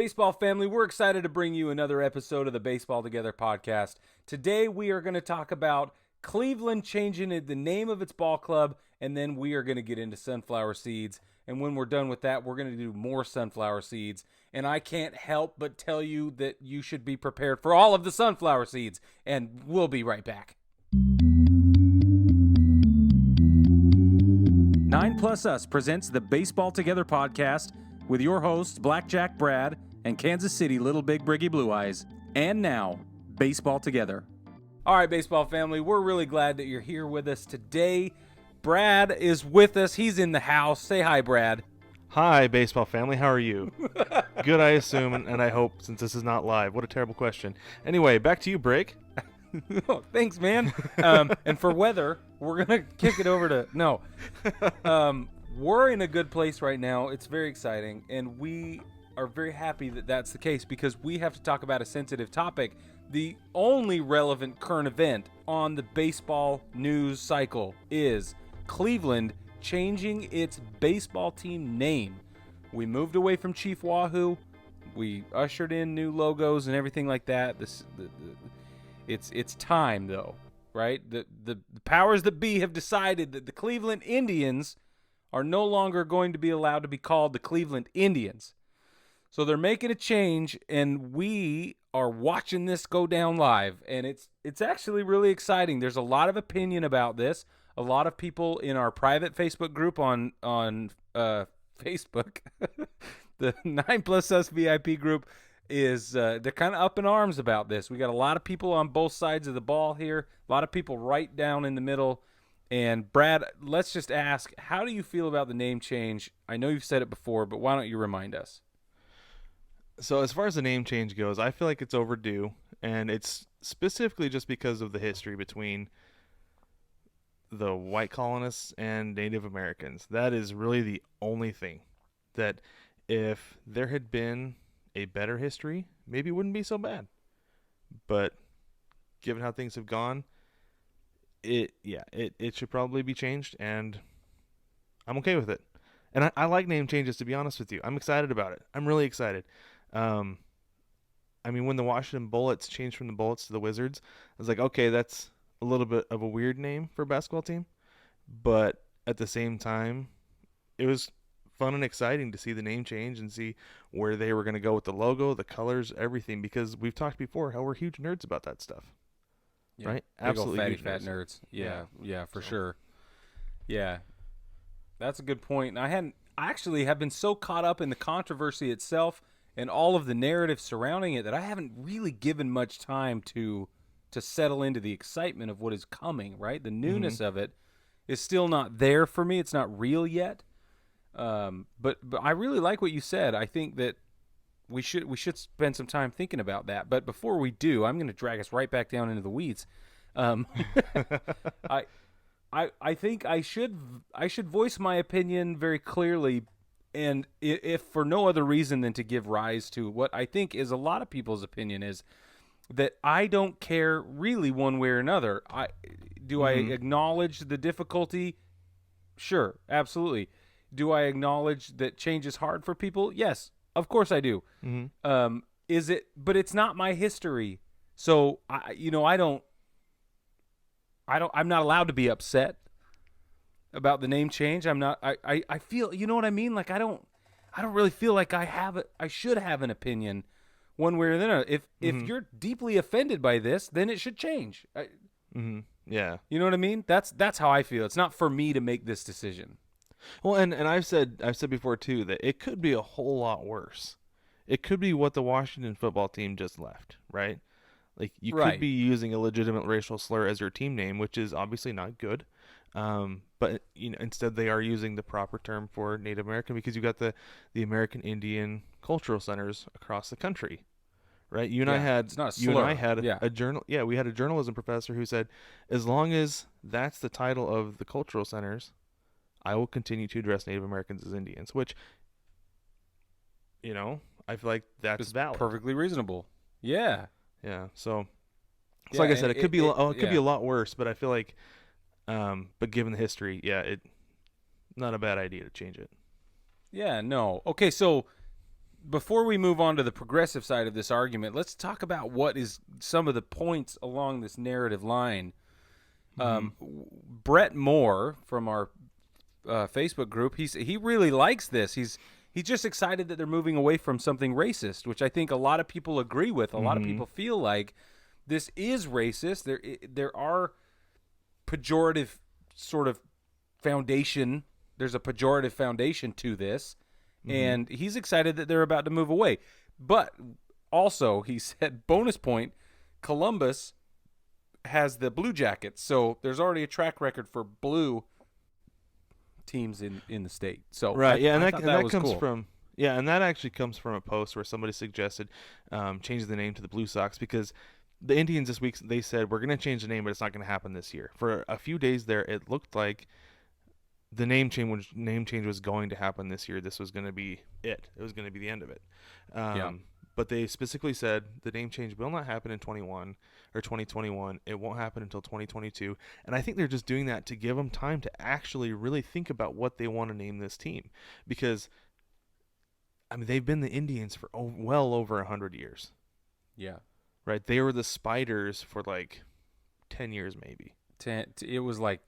Baseball family, we're excited to bring you another episode of the Baseball Together podcast. Today we are going to talk about Cleveland changing the name of its ball club, and then we are going to get into sunflower seeds. And when we're done with that, we're going to do more sunflower seeds. And I can't help but tell you that you should be prepared for all of the sunflower seeds. And we'll be right back. 9 Plus Us presents the Baseball Together podcast with your hosts, Blackjack Brad and Kansas City Little Big Briggy Blue Eyes. And now, Baseball Together. All right, baseball family, we're really glad that you're here with us today. Brad is with us. He's in the house. Say hi, Brad. Hi, baseball family. How are you? Good, I assume, and I hope, since this is not live. What a terrible question. Anyway, back to you, Brig. Oh, thanks, man. And for weather, we're going to kick it over to... No. We're in a good place right now. It's very exciting, and we are very happy that that's the case because we have to talk about a sensitive topic. The only relevant current event on the baseball news cycle is Cleveland changing its baseball team name. We moved away from Chief Wahoo. We ushered in new logos and everything like that. It's time, though, right? The powers that be have decided that the Cleveland Indians are no longer going to be allowed to be called the Cleveland Indians. So they're making a change, and we are watching this go down live, and it's actually really exciting. There's a lot of opinion about this. A lot of people in our private Facebook group on Facebook, the 9 Plus Us VIP group, is they're kind of up in arms about this. We got a lot of people on both sides of the ball here, a lot of people right down in the middle. And Brad, let's just ask, how do you feel about the name change? I know you've said it before, but why don't you remind us? So as far as the name change goes, I feel like it's overdue, and it's specifically just because of the history between the white colonists and Native Americans. That is really the only thing. That if there had been a better history, maybe it wouldn't be so bad. But given how things have gone, it should probably be changed, and I'm okay with it. And I like name changes, to be honest with you. I'm excited about it. I'm really excited. I mean, when the Washington Bullets changed from the Bullets to the Wizards, I was like, okay, that's a little bit of a weird name for a basketball team. But at the same time, it was fun and exciting to see the name change and see where they were going to go with the logo, the colors, everything, because we've talked before how we're huge nerds about that stuff. Yeah. Right? Big Absolutely old huge fat nerds. Yeah, for sure. Yeah. That's a good point. I actually have been so caught up in the controversy itself and all of the narrative surrounding it that I haven't really given much time to settle into the excitement of what is coming, right? The newness of it is still not there for me. It's not real yet. But I really like what you said. I think that we should spend some time thinking about that. But before we do, I'm going to drag us right back down into the weeds. I think I should voice my opinion very clearly, and if for no other reason than to give rise to what I think is a lot of people's opinion is that I don't care really one way or another. I acknowledge the difficulty? Sure, absolutely. Do I acknowledge that change is hard for people? Yes, of course I do. Is it? But it's not my history, so I'm not allowed to be upset about the name change. I'm not. I feel. You know what I mean? Like I don't really feel like I should have an opinion, one way or another. If you're deeply offended by this, then it should change. Yeah. You know what I mean? That's how I feel. It's not for me to make this decision. Well, and I've said before too that it could be a whole lot worse. It could be what the Washington football team just left, right? Like you could be using a legitimate racial slur as your team name, which is obviously not good. But instead they are using the proper term for Native American because you got the American Indian cultural centers across the country, right? You and I had a journal. Yeah, we had a journalism professor who said, as long as that's the title of the cultural centers, I will continue to address Native Americans as Indians, which, I feel like that's valid. Perfectly reasonable. Yeah. Yeah. So like I said, it could be a lot worse, but I feel like, but given the history, not a bad idea to change it. Yeah. No. Okay. So before we move on to the progressive side of this argument, let's talk about what is some of the points along this narrative line. Brett Moore from our Facebook group, he really likes this. He's just excited that they're moving away from something racist, which I think a lot of people agree with. A lot of people feel like this is racist. There are pejorative sort of foundation. There's a pejorative foundation to this. And he's excited that they're about to move away. But also, he said, bonus point, Columbus has the Blue Jackets. So there's already a track record for blue teams in the state. So right, and that comes cool. from and that actually comes from a post where somebody suggested changing the name to the Blue Sox, because the Indians this week, they said, we're going to change the name, but it's not going to happen this year. For a few days there, it looked like the name change was going to happen this year. This was going to be it. It was going to be the end of it. But they specifically said the name change will not happen in 2021. It won't happen until 2022. And I think they're just doing that to give them time to actually really think about what they want to name this team. Because, I mean, they've been the Indians for well over 100 years. Yeah. Right? They were the Spiders for like 10 years maybe. It was like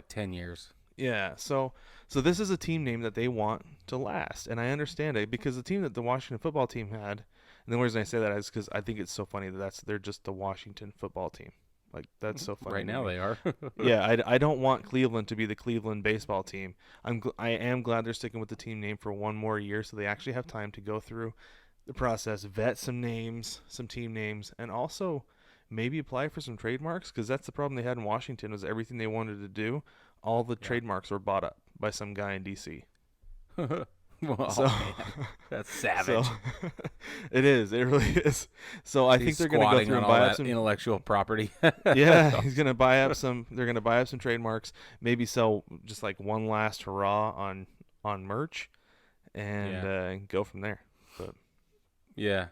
10 years. Yeah, so this is a team name that they want to last, and I understand it, because the team that the Washington football team had, and the reason I say that is because I think it's so funny that they're just the Washington football team. Like, that's so funny. Right now they are. Yeah, I don't want Cleveland to be the Cleveland baseball team. I am glad they're sticking with the team name for one more year, so they actually have time to go through the process, vet some names, some team names, and also maybe apply for some trademarks, because that's the problem they had in Washington, was everything they wanted to do, all the trademarks were bought up by some guy in D.C. Man, that's savage. So, it is. It really is. So I think they're going to go through and buy up some intellectual property. Yeah, he's going to buy up some. They're going to buy up some trademarks. Maybe sell just like one last hurrah on merch, and go from there. But yeah.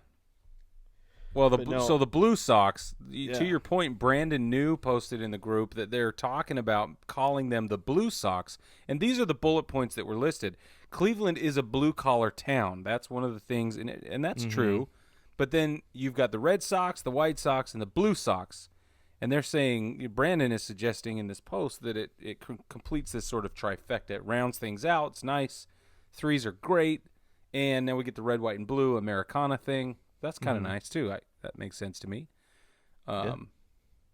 Well, so the Blue Sox, to your point, Brandon New posted in the group that they're talking about calling them the Blue Sox, and these are the bullet points that were listed. Cleveland is a blue-collar town. That's one of the things, and that's true. But then you've got the Red Sox, the White Sox, and the Blue Sox, and they're saying, Brandon is suggesting in this post that it completes this sort of trifecta. It rounds things out. It's nice. Threes are great, and now we get the red, white, and blue Americana thing. That's kind of nice too. That makes sense to me. I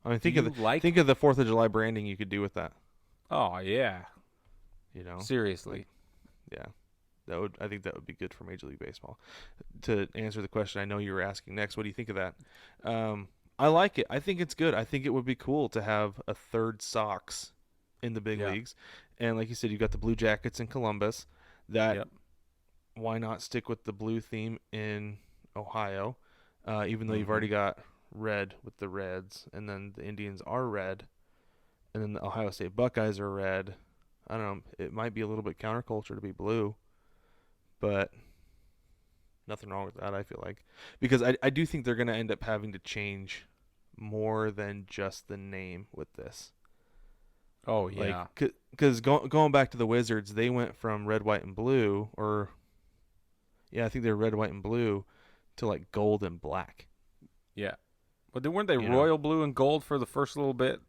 mean, think of the 4th of July branding you could do with that. Oh yeah, Like, seriously. yeah, I think that would be good for Major League Baseball. To answer the question I know you were asking next, what do you think of that? I like it. I think it's good. I think it would be cool to have a third Sox in the big leagues, and like you said, you got the Blue Jackets in Columbus. Why not stick with the blue theme in Ohio, even though you've already got red with the Reds, and then the Indians are red, and then the Ohio State Buckeyes are red. I don't know. It might be a little bit counterculture to be blue, but nothing wrong with that, I feel like. Because I do think they're going to end up having to change more than just the name with this. Oh, yeah. Because going back to the Wizards, they went from red, white, and blue, I think they're red, white, and blue, to like gold and black. Yeah. But weren't they royal blue and gold for the first little bit?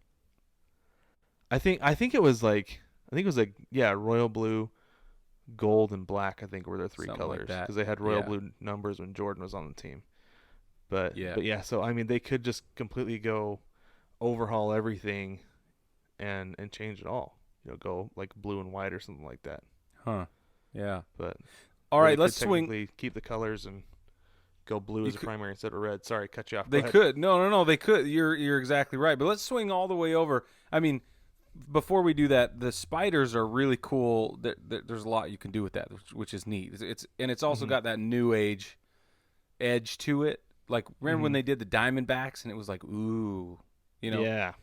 I think it was like royal blue, gold, and black, I think were their three Something colors, like because they had royal blue numbers when Jordan was on the team. But so I mean, they could just completely go overhaul everything and change it all. Go like blue and white or something like that. Huh. Yeah. But all right, let's swing. Keep the colors and go blue as a primary instead of red. Sorry, cut you off. They could. No, they could. You're exactly right. But let's swing all the way over. I mean, before we do that, the spiders are really cool. There's a lot you can do with that, which is neat. It's also got that new age edge to it. Like, remember when they did the Diamondbacks and it was like, ooh, Yeah.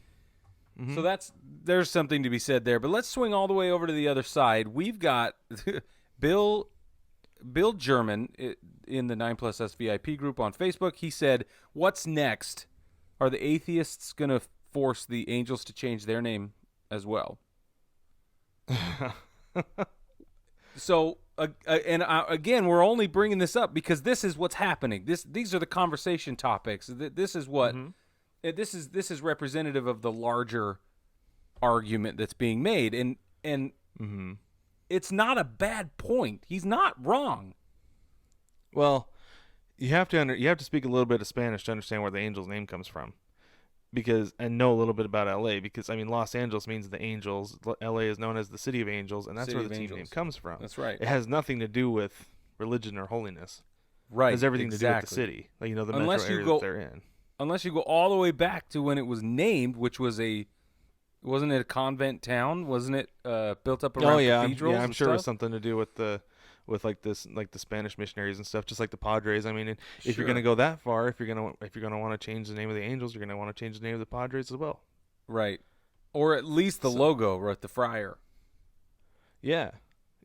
So there's something to be said there. But let's swing all the way over to the other side. We've got Bill German in the 9+S VIP group on Facebook. He said, "What's next? Are the atheists going to force the Angels to change their name as well?" So again, we're only bringing this up because this is what's happening. These are the conversation topics. This is what this is representative of the larger argument that's being made, and it's not a bad point. He's not wrong. Well, you have to speak a little bit of Spanish to understand where the Angels name comes from, and know a little bit about LA, because I mean Los Angeles means the Angels, LA is known as the City of Angels, and that's where the team name comes from. That's right. It has nothing to do with religion or holiness. Right. It has everything to do with the city, like the metro area that they're in. Unless you go all the way back to when it was named, which was wasn't it a convent town? Wasn't it built up around cathedrals? I'm sure it was something to do with the Spanish missionaries and stuff, just like the Padres. I mean, if you're gonna go that far, if you're gonna want to change the name of the Angels, you're gonna want to change the name of the Padres as well. Right. Or at least the logo, right? The friar. Yeah.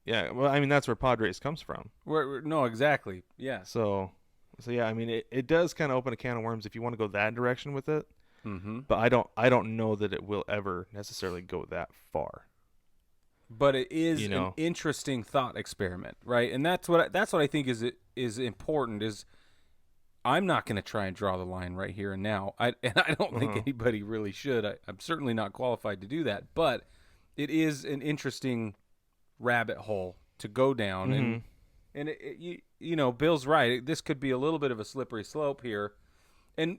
Yeah. Well, I mean, that's where Padres comes from. No, exactly. Yeah. So yeah, I mean, it does kind of open a can of worms if you want to go that direction with it. Mm-hmm. But I don't know that it will ever necessarily go that far. But it is an interesting thought experiment, right? And that's what I think is important. Is I'm not going to try and draw the line right here and now. I don't think anybody really should. I'm certainly not qualified to do that. But it is an interesting rabbit hole to go down, and Bill's right. This could be a little bit of a slippery slope here, and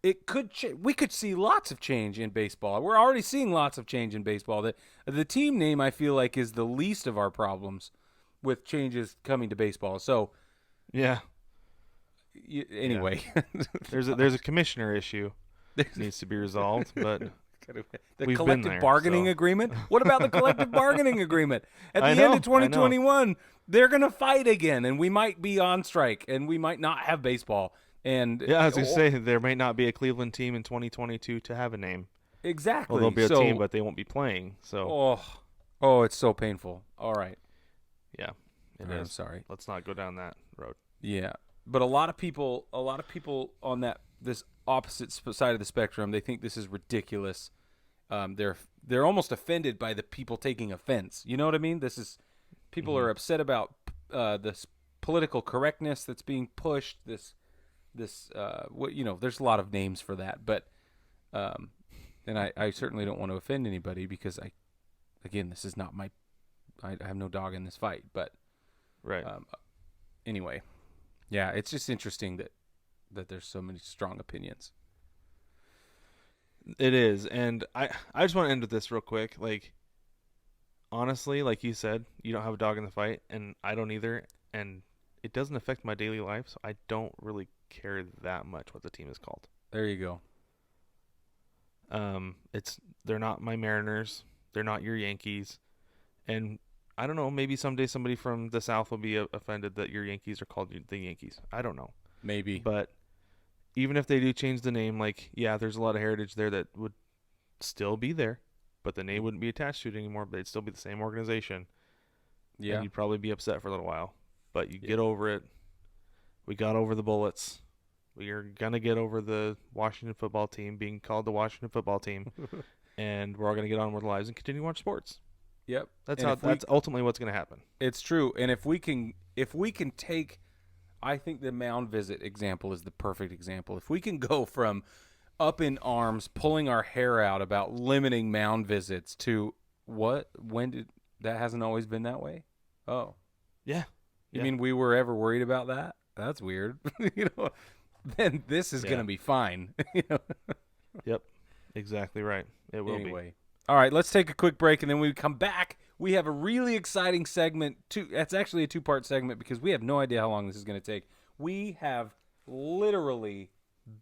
it could we could see lots of change in baseball. We're already seeing lots of change in baseball. The team name, I feel like, is the least of our problems with changes coming to baseball. So, yeah. Anyway, there's a commissioner issue that needs to be resolved, but the collective bargaining agreement. What about the collective bargaining agreement? At the end of 2021, they're going to fight again, and we might be on strike, and we might not have baseball. And as you say, there may not be a Cleveland team in 2022 to have a name. Exactly. Well, there'll be a team, but they won't be playing. So. Oh, it's so painful. All right. Yeah, it is. I'm sorry. Let's not go down that road. Yeah, but a lot of people on this opposite side of the spectrum, they think this is ridiculous. They're almost offended by the people taking offense. You know what I mean? People are upset about this political correctness that's being pushed. There's a lot of names for that, but and I certainly don't want to offend anybody because this is not I have no dog in this fight, but right. Anyway, yeah, it's just interesting that there's so many strong opinions. It is, and I just want to end with this real quick. Like, honestly, like you said, you don't have a dog in the fight, and I don't either, and it doesn't affect my daily life, so I don't really care that much what the team is called. There you go. They're not my Mariners, they're not your Yankees, and I don't know, maybe someday somebody from the South will be offended that your Yankees are called the Yankees. I don't know. Maybe. But even if they do change the name, like, yeah, there's a lot of heritage there that would still be there, but the name wouldn't be attached to it anymore, but they'd still be the same organization. Yeah. And you'd probably be upset for a little while, but you get over it. We got over the Bullets. We are going to get over the Washington football team being called the Washington football team, and we're all going to get on with our lives and continue to watch sports. Yep. That's ultimately what's going to happen. It's true. And if we can take, I think the mound visit example is the perfect example. If we can go from up in arms, pulling our hair out about limiting mound visits to that hasn't always been that way? Oh. Yeah. You mean we were ever worried about that? That's weird. Then this is going to be fine. Yep. Exactly right. It will be. All right, let's take a quick break, and then when we come back, we have a really exciting segment. That's actually a two-part segment because we have no idea how long this is going to take. We have literally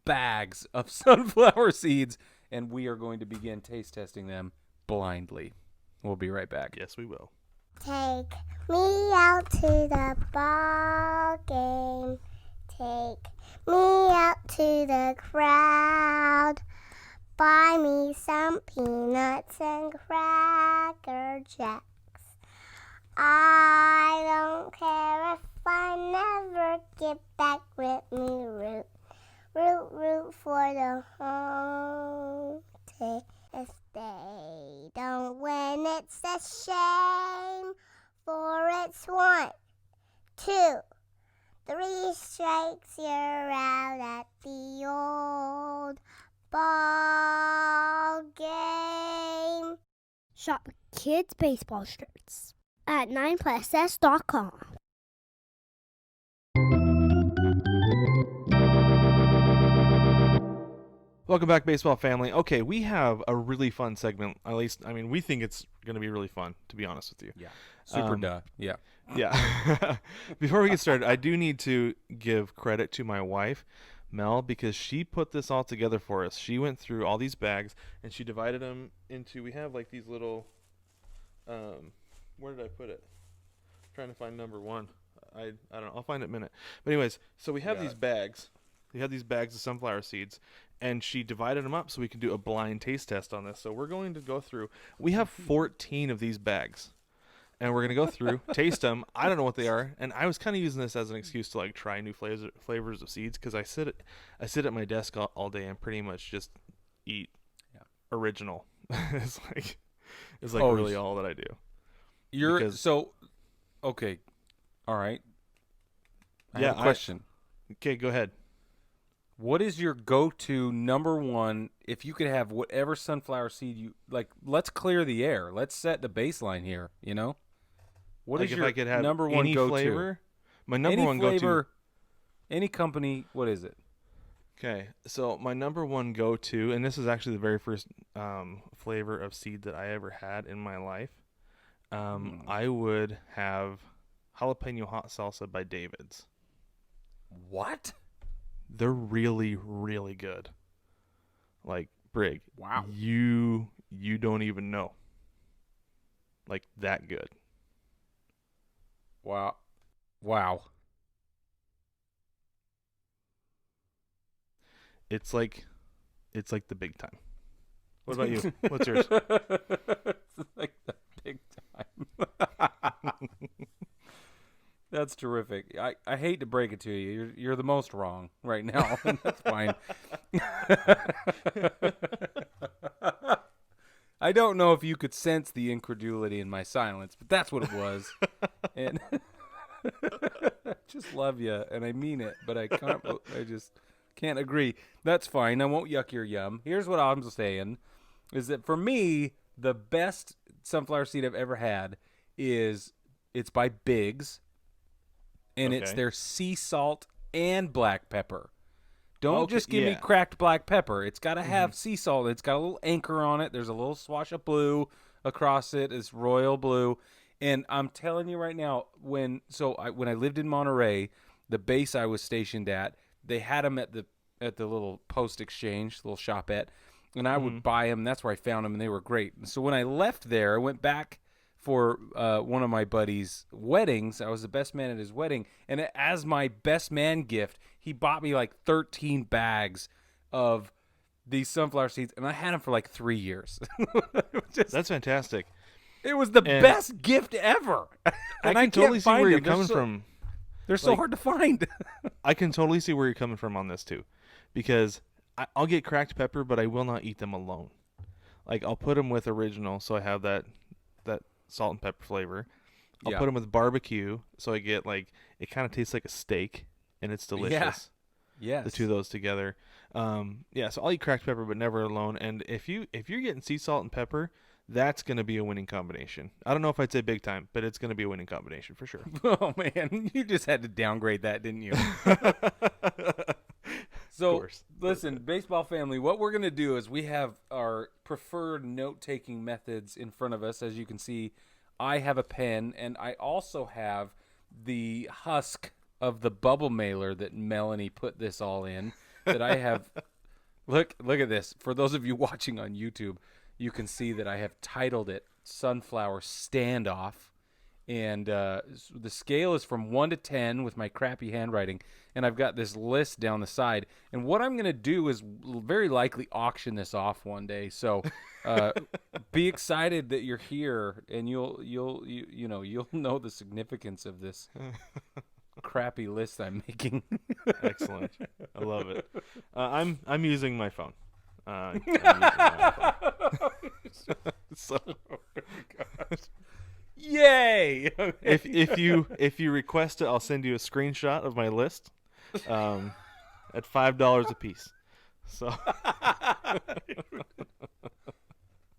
bags of sunflower seeds, and we are going to begin taste testing them blindly. We'll be right back. Yes, we will. Take me out to the ball game. Take me out to the crowd. Buy me some peanuts and Cracker Jacks. I don't care if I never get back with me. Root, root, root for the home team. If they don't win, it's a shame 4, it's 1, 2, 3 strikes, you're out at the old ball game. Shop kids' baseball shirts at 9pluss.com. Welcome back, baseball family. Okay, we have a really fun segment. At least, I mean, we think it's going to be really fun, to be honest with you. Yeah. Super duh. Yeah. Yeah. Before we get started, I do need to give credit to my wife, Mel, because she put this all together for us. She went through all these bags, and she divided them into, we have like these little, where did I put it? I'm trying to find number one. I don't know. I'll find it in a minute. But anyways, so we have these bags. We have these bags of sunflower seeds, and she divided them up so we can do a blind taste test on this. So we're going to go through. We have 14 of these bags, and we're going to go through, taste them. I don't know what they are, and I was kind of using this as an excuse to like try new flavors of seeds because I sit at my desk all day and pretty much just eat original. It's like really all that I do. Okay, all right. I yeah. have a question. Okay, go ahead. What is your go-to number one if you could have whatever sunflower seed you like? Let's clear the air. Let's set the baseline here. You know, what like is if your I could have number one any go-to? flavor? My number any one flavor, go-to. Any company. What is it? Okay, so my number one go-to, and this is actually the very first flavor of seed that I ever had in my life. I would have jalapeno hot salsa by David's. What? They're really, really good. Like, Brig. Wow. You don't even know. Like, that good. Wow. It's like the big time. What about you? What's yours? It's like the big time. That's terrific. I hate to break it to you. You're the most wrong right now, and that's fine. I don't know if you could sense the incredulity in my silence, but that's what it was. And I just love you, and I mean it, but I just can't agree. That's fine. I won't yuck your yum. Here's what I'm saying, is that for me, the best sunflower seed I've ever had it's by Biggs. And it's their sea salt and black pepper. Don't just give me cracked black pepper. It's got to have sea salt. It's got a little anchor on it. There's a little swash of blue across it. It's royal blue. And I'm telling you right now, when I lived in Monterey, the base I was stationed at, they had them at the little post exchange, little shopette, and I would buy them. That's where I found them, and they were great. And so when I left there, I went back for one of my buddy's weddings. I was the best man at his wedding, and as my best man gift, he bought me like 13 bags of these sunflower seeds, and I had them for like 3 years. That's fantastic. It was the best gift ever. And I can totally see where you're coming from. They're so hard to find. I can totally see where you're coming from on this too, because I'll get cracked pepper, but I will not eat them alone. Like, I'll put them with original, so I have that salt and pepper flavor. I'll put them with barbecue, so I get like, it kind of tastes like a steak, and it's delicious. Yeah. The two of those together. So I'll eat cracked pepper, but never alone. And if you're getting sea salt and pepper, that's going to be a winning combination. I don't know if I'd say big time, but it's going to be a winning combination for sure. Oh man, you just had to downgrade that, didn't you? So, listen, baseball family, what we're going to do is we have our preferred note-taking methods in front of us. As you can see, I have a pen, and I also have the husk of the bubble mailer that Melanie put this all in, that I have. Look at this. For those of you watching on YouTube, you can see that I have titled it Sunflower Standoff. And the scale is from 1 to 10 with my crappy handwriting. And I've got this list down the side. And what I'm going to do is very likely auction this off one day. So be excited that you're here, and you'll know the significance of this crappy list I'm making. Excellent. I love it. I'm using my phone. I'm using my phone. So, oh my gosh. Yay! Okay. If you request it, I'll send you a screenshot of my list. At $5 a piece. So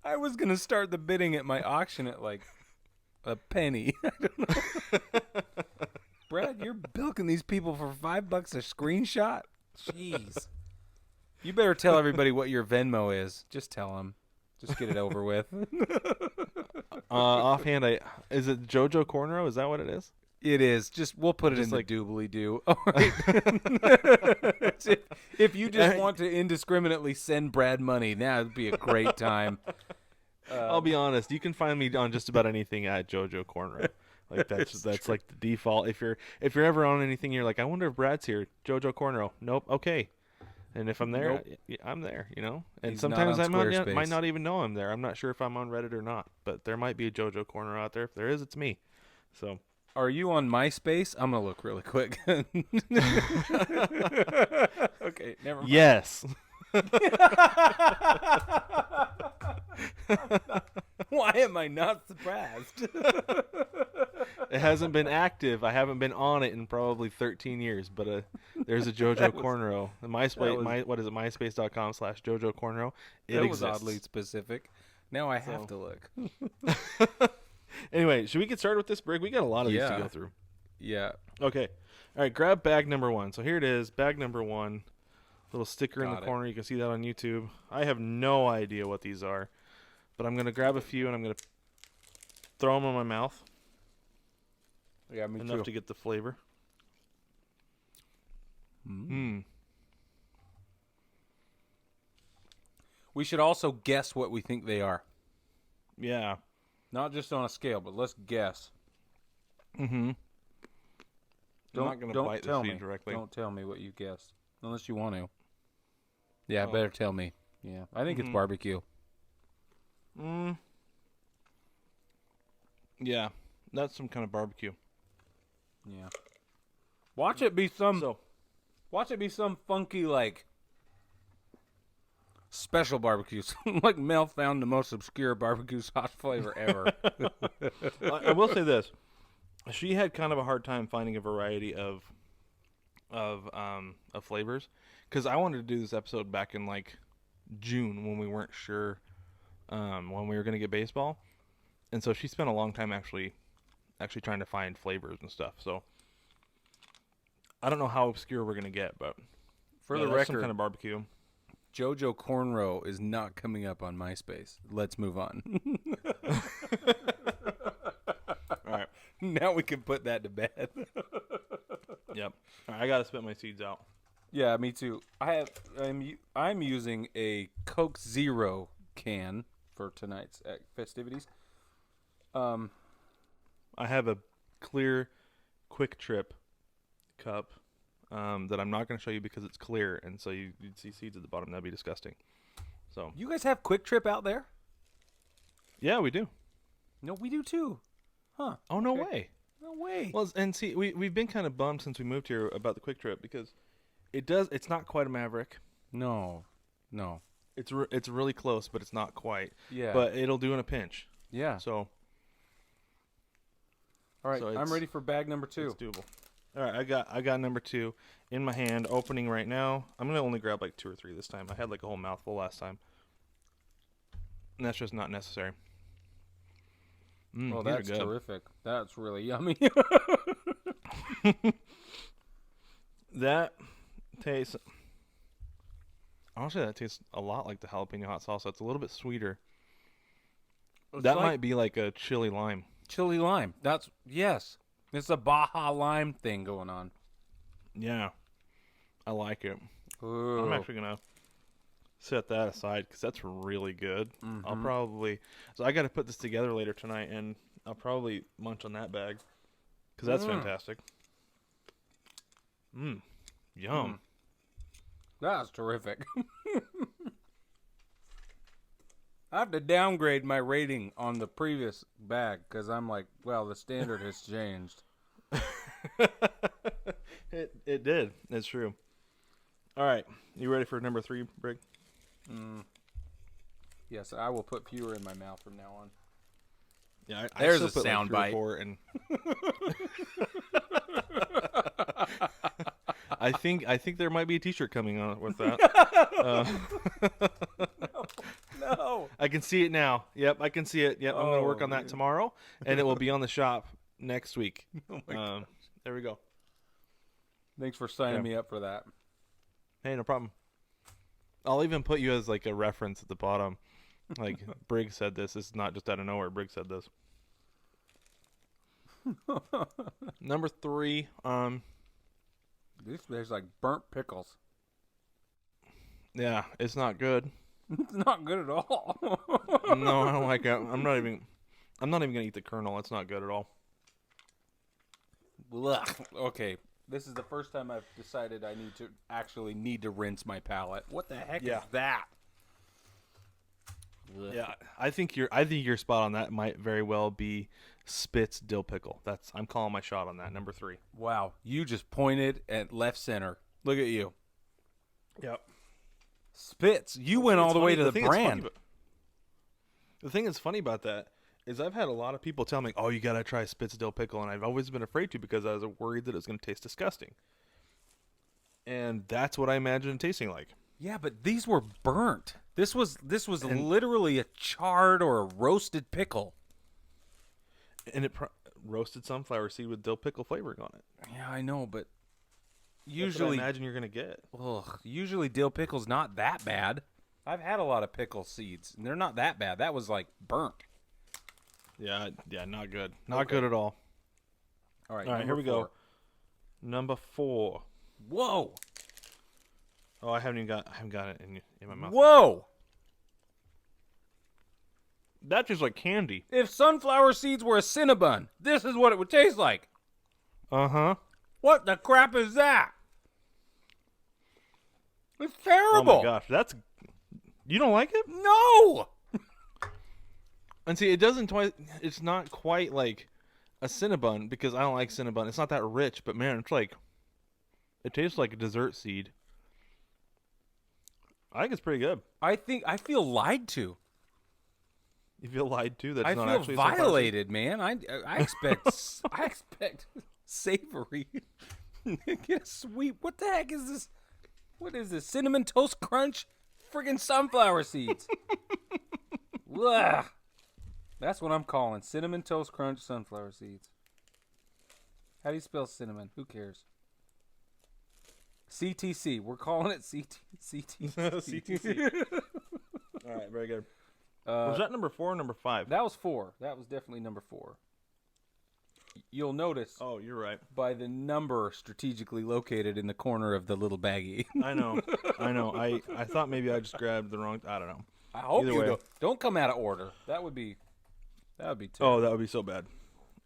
I was gonna start the bidding at my auction at like a penny. I don't know. Brad, you're bilking these people for $5 a screenshot? Jeez. You better tell everybody what your Venmo is. Just tell them. Just get it over with. Offhand, is it JoJo Cornrow? Is that what it is? It is. Just we'll put it Just in like- the doobly doo. All right. if you just want to indiscriminately send Brad money, now it'd be a great time. I'll be honest. You can find me on just about anything at JoJo Cornrow. Like that's like the default. If you're ever on anything, you're like, I wonder if Brad's here. JoJo Cornrow. Nope. Okay. And if I'm there, I'm there. You know. And He's sometimes not I on might Squarespace. not even know I'm there. I'm not sure if I'm on Reddit or not. But there might be a JoJo Cornrow out there. If there is, it's me. So. Are you on MySpace? I'm gonna look really quick. Okay, never mind. Yes. Why am I not surprised? It hasn't been active. I haven't been on it in probably 13 years. But there's a JoJo Cornrow. The MySpace. What is it? MySpace.com/JoJo Cornrow. It was exists. oddly specific. Now I have to look. Anyway, should we get started with this, Brig? We got a lot of these to Yeah. go through. Yeah. Okay. All right, grab bag number 1. So here it is, bag number 1. Little sticker in Got the it. corner. You can see that on YouTube. I have no idea what these are, but I'm going to grab a few and I'm going to throw them in my mouth. Yeah, me Enough too. to get the flavor. We should also guess what we think they are. Yeah. Not just on a scale, but let's guess. Mm-hmm. I'm not going to bite the seed directly. Don't tell me what you guessed. Unless you want to. Yeah, better tell me. Yeah. I think it's barbecue. Yeah. That's some kind of barbecue. Yeah. Watch it be some funky like special barbecues. Like Mel found the most obscure barbecue sauce flavor ever. I will say this. She had kind of a hard time finding a variety of flavors, because I wanted to do this episode back in like June when we weren't sure when we were going to get baseball, and so she spent a long time actually trying to find flavors and stuff. So I don't know how obscure we're going to get, but For yeah, the that's some record, kind of barbecue. JoJo Cornrow is not coming up on MySpace. Let's move on. All right. Now we can put that to bed. Yep. All right, I got to spit my seeds out. Yeah, me too. I'm using a Coke Zero can for tonight's festivities. I have a clear Quick Trip cup that I'm not going to show you because it's clear, and so you'd see seeds at the bottom. That'd be disgusting. So You guys have Quick Trip out there? yeah, we do. No, we do too. Huh? Oh, no Okay. way. No way. Well, and see, we've been kind of bummed since we moved here about the Quick Trip because it's not quite a Maverick. No. It's really close, but it's not quite. Yeah. But it'll do in a pinch. Yeah. So All right, so I'm it's- ready for bag number 2. it's doable. All right, I got number 2 in my hand, opening right now. I'm gonna only grab like 2 or 3 this time. I had like a whole mouthful last time, and that's just not necessary. Oh, these are that's good. terrific. That's really yummy. That tastes. Honestly, that tastes a lot like the jalapeno hot salsa. It's a little bit sweeter. That might be like a chili lime. Chili lime. Yes. It's a Baja lime thing going on. Yeah, I like it. Ooh. I'm actually gonna set that aside because that's really good. I'll probably. So I got to put this together later tonight, and I'll probably munch on that bag because that's fantastic. Yum. That's terrific. I have to downgrade my rating on the previous bag because I'm like, well, the standard has changed. It did. It's true. All right, you ready for number 3, Brig? Yes, I will put fewer in my mouth from now on. Yeah, There's I a still put sound like 3 bite. or 4 and I think there might be a T-shirt coming on with that. No. I can see it now. Yep, I can see it. Yep, I'm gonna work Oh, on that man. tomorrow, and it will be on the shop next week. Oh my God. There we go. Thanks for signing Yeah. me up for that. Hey, no problem. I'll even put you as like a reference at the bottom. Like Brig said this. This is not just out of nowhere. Brig said this. Number 3. There's like burnt pickles. Yeah, it's not good. It's not good at all. No, I don't like it. I'm not even gonna eat the kernel. It's not good at all. Blech. Okay, this is the first time I've decided I need to rinse my palate. What the heck Yeah. is that? Blech. Yeah, I think your spot on that might very well be Spitz dill pickle. I'm calling my shot on that. Number 3. Wow, you just pointed at left center. Look at you. Yep. Spitz, you went all the way to the brand. The thing that's funny about that is I've had a lot of people tell me, "Oh, you gotta try Spitz dill pickle," and I've always been afraid to because I was worried that it was gonna taste disgusting. And that's what I imagine it tasting like. Yeah, but these were burnt. This was literally a charred or a roasted pickle. And it roasted sunflower seed with dill pickle flavoring on it. Yeah, I know, but That's what I usually, imagine you're gonna get. usually dill pickle's not that bad. I've had a lot of pickle seeds, and they're not that bad. That was like burnt. Yeah, not good. Not good at all. All right, All right, number here we go. 4. Number 4. Whoa, Oh, I haven't got it in my mouth. whoa! That tastes like candy. If sunflower seeds were a Cinnabon, this is what it would taste like. Uh-huh. What the crap is that? It's Oh terrible. my gosh, you don't like it? No. And see, it's not quite like a Cinnabon because I don't like Cinnabon. It's not that rich, but man, it tastes like a dessert seed. I think it's pretty good. I feel lied to. You feel lied to? That's I not feel actually a sunflower seed? violated, man. I expect I expect savory. Get a sweet. What the heck is this? What is this? Cinnamon Toast Crunch? Friggin' sunflower seeds. Ugh. That's what I'm calling Cinnamon Toast Crunch sunflower seeds. How do you spell cinnamon? Who cares? CTC. We're calling it CTC. CTC. All right, very good. Was that number 4 or number 5? That was 4. That was definitely number 4. You'll notice Oh, you're right. by the number strategically located in the corner of the little baggie. I know. I thought maybe I just grabbed the wrong. I don't know. I hope Either you way. don't come out of order. That would be Oh, terrible. that would be so bad.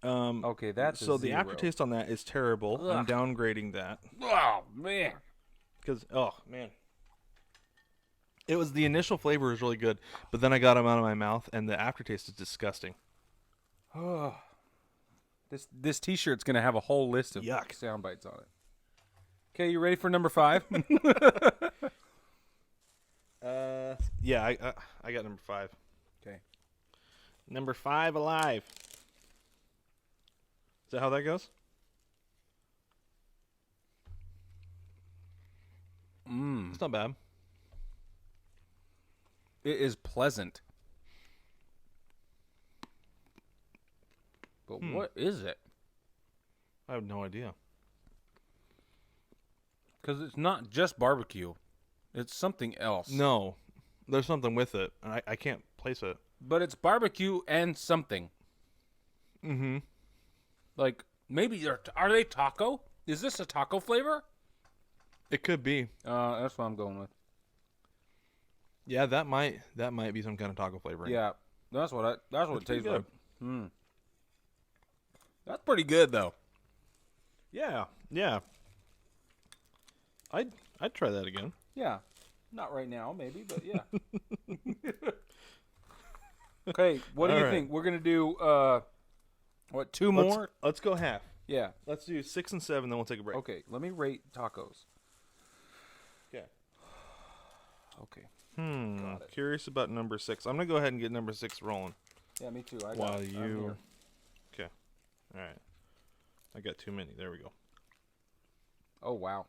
Okay, that's so a the 0. aftertaste on that is terrible. I'm Ugh. downgrading that Oh man. because man, it was the initial flavor was really good, but then I got them out of my mouth and the aftertaste is disgusting. This T-shirt's gonna have a whole list of Yuck. sound bites on it. Okay, you ready for number 5? Yeah, I got number 5. Okay. Number 5 alive. Is that how that goes? It's not bad. It is pleasant. But what is it? I have no idea. Because it's not just barbecue. It's something else. No, there's something with it, and I can't place it. But it's barbecue and something. Mm-hmm. Like, maybe are they taco? Is this a taco flavor? It could be. That's what I'm going with. Yeah, that might be some kind of taco flavoring. Yeah, that's what it pretty tastes like. good. That's pretty good though. Yeah. I'd try that again. Yeah, not right now, maybe, but yeah. Okay, what do All you right. think? We're gonna do what? 2 more? Let's go half. Yeah. Let's do 6 and 7, then we'll take a break. Okay, let me rate tacos. Okay. Okay. Hmm. Got it. Curious about number 6. I'm gonna go ahead and get number 6 rolling. Yeah, me too. While you... Okay. All right. I got too many. There we go. Oh, wow.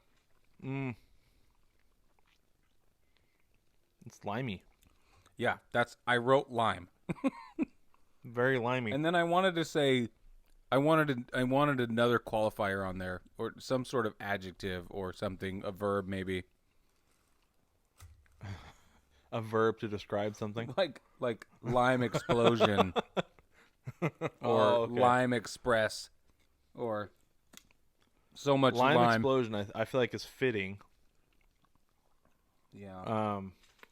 It's limey. Yeah, I wrote lime. Very limey. And then I wanted to say, I wanted another qualifier on there, or some sort of adjective or something, a verb maybe. A verb to describe something? Like lime explosion. Or lime express. Or so much lime. Explosion, I feel like is fitting. Yeah.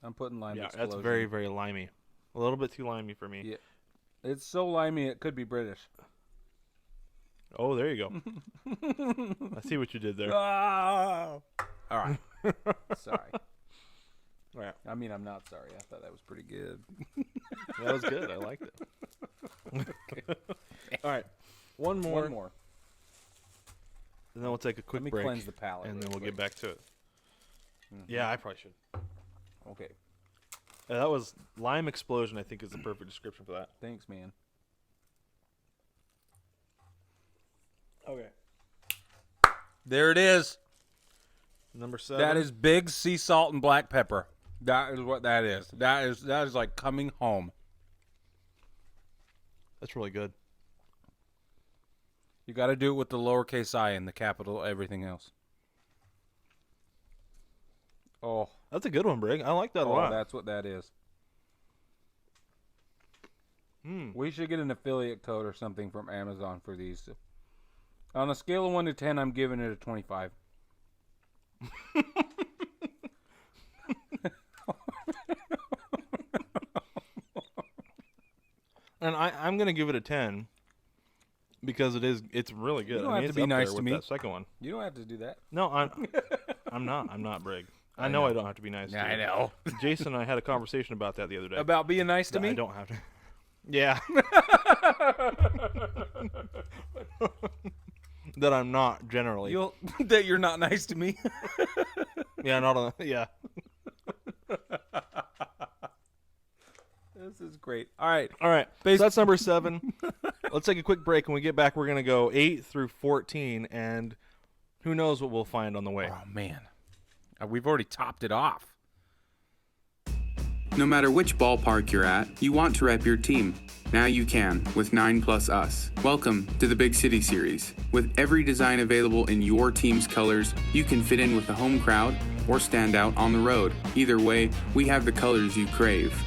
I'm putting lime explosion. That's very, very limey. A little bit too limey for me. Yeah. It's so limey it could be British. Oh, there you go. I see what you did there. Oh! All right. Sorry. All right. I mean, I'm not sorry. I thought that was pretty good. That was good. I liked it. All right. One more. And then we'll take a quick break. Cleanse the palate. And then we'll get back to it. Mm-hmm. Yeah, I probably should. Okay. That was lime explosion, I think, is the perfect description for that. Thanks, man. Okay. There it is. Number 7. That is big sea salt and black pepper. That is what that is. That is like coming home. That's really good. You got to do it with the lowercase I and the capital everything else. Oh. That's a good one, Brig. I like that a lot. That's what that is. We should get an affiliate code or something from Amazon for these. On a scale of 1 to 10, I'm giving it a 25. And I'm going to give it a 10 because it's really good. You don't have to it's be up nice there to with me. That second one. You don't have to do that. No, I'm not Brig. I know I don't have to be nice to you. I know. Jason and I had a conversation about that the other day. About being nice to me? I don't have to. Yeah. That I'm not generally. That you're not nice to me? Yeah, yeah. This is great. All right. So that's number 7. Let's take a quick break. When we get back, we're going to go 8 through 14, and who knows what we'll find on the way. Oh, man. We've already topped it off. No matter which ballpark you're at, you want to rep your team. Now you can with 9+ Us. Welcome to the Big City Series. With every design available in your team's colors, you can fit in with the home crowd or stand out on the road. Either way, we have the colors you crave.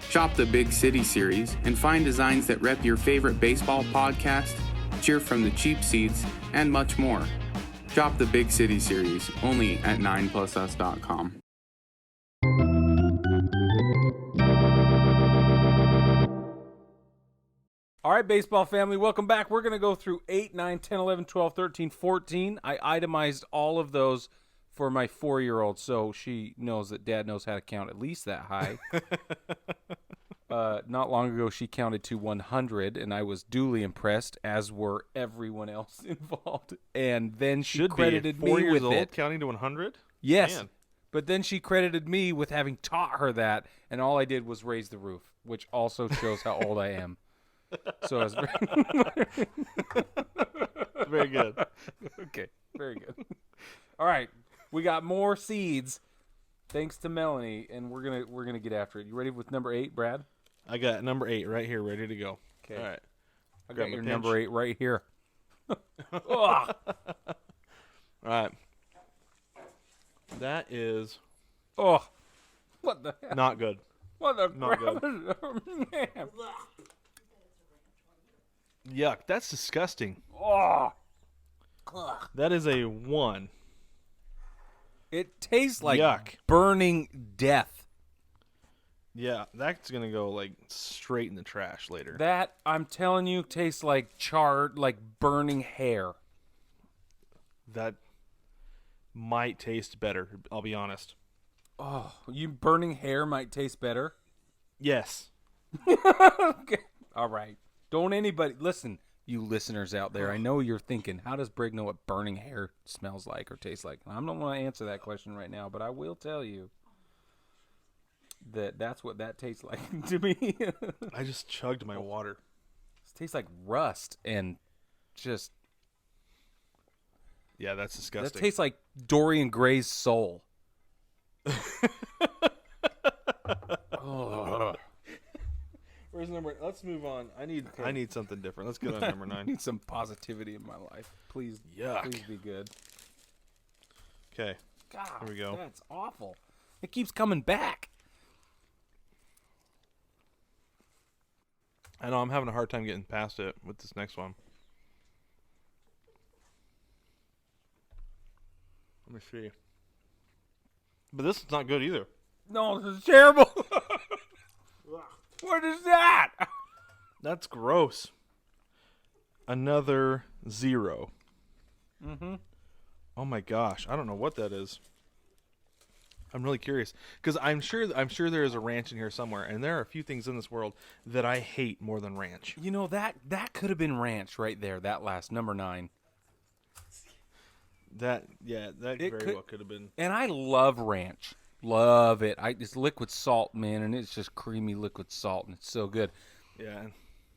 Shop the Big City Series and find designs that rep your favorite baseball podcast, cheer from the cheap seats, and much more. Shop the Big City Series only at 9plusus.com. All right, baseball family, welcome back. We're going to go through 8, 9, 10, 11, 12, 13, 14. I itemized all of those for my 4-year-old, so she knows that Dad knows how to count at least that high. Not long ago, she counted to 100, and I was duly impressed, as were everyone else involved. And then she credited me 4 years with old, it. counting to 100? Yes, Man. But then she credited me with having taught her that, and all I did was raise the roof, which also shows how old I am. So I was very good. Okay, very good. All right, we got more seeds, thanks to Melanie, and we're gonna get after it. You ready with number 8, Brad? I got number 8 right here, ready to go. Okay. All right. I got your number 8 right here. All right. That is. Oh, what the hell? Not good. What the Not crap? Man. Yuck, that's disgusting. Oh. That is a 1. It tastes like Yuck. burning death. Yeah, that's going to go like straight in the trash later. That, I'm telling you, tastes like charred, like burning hair. That might taste better, I'll be honest. Oh, you burning hair might taste better? Yes. Okay. All right. Don't anybody listen, you listeners out there. I know you're thinking, how does Brig know what burning hair smells like or tastes like? I don't want to answer that question right now, but I will tell you. that's what that tastes like to me. I just chugged my water. It tastes like rust and just. Yeah, that's disgusting. That tastes like Dorian Gray's soul. Where's number? Let's move on. I need something different. Let's get on number 9. I need some positivity in my life. Please, Yuck. please be good. Okay. God, here we go. That's awful. It keeps coming back. I know I'm having a hard time getting past it with this next one. Let me see. But this is not good either. No, this is terrible. What is that? That's gross. Another 0. Mm-hmm. Oh my gosh, I don't know what that is. I'm really curious because I'm sure there is a ranch in here somewhere, and there are a few things in this world that I hate more than ranch. You know that could have been ranch right there. That last number 9. That very well could have been. And I love ranch. Love it. It's liquid salt, man, and it's just creamy liquid salt, and it's so good. Yeah.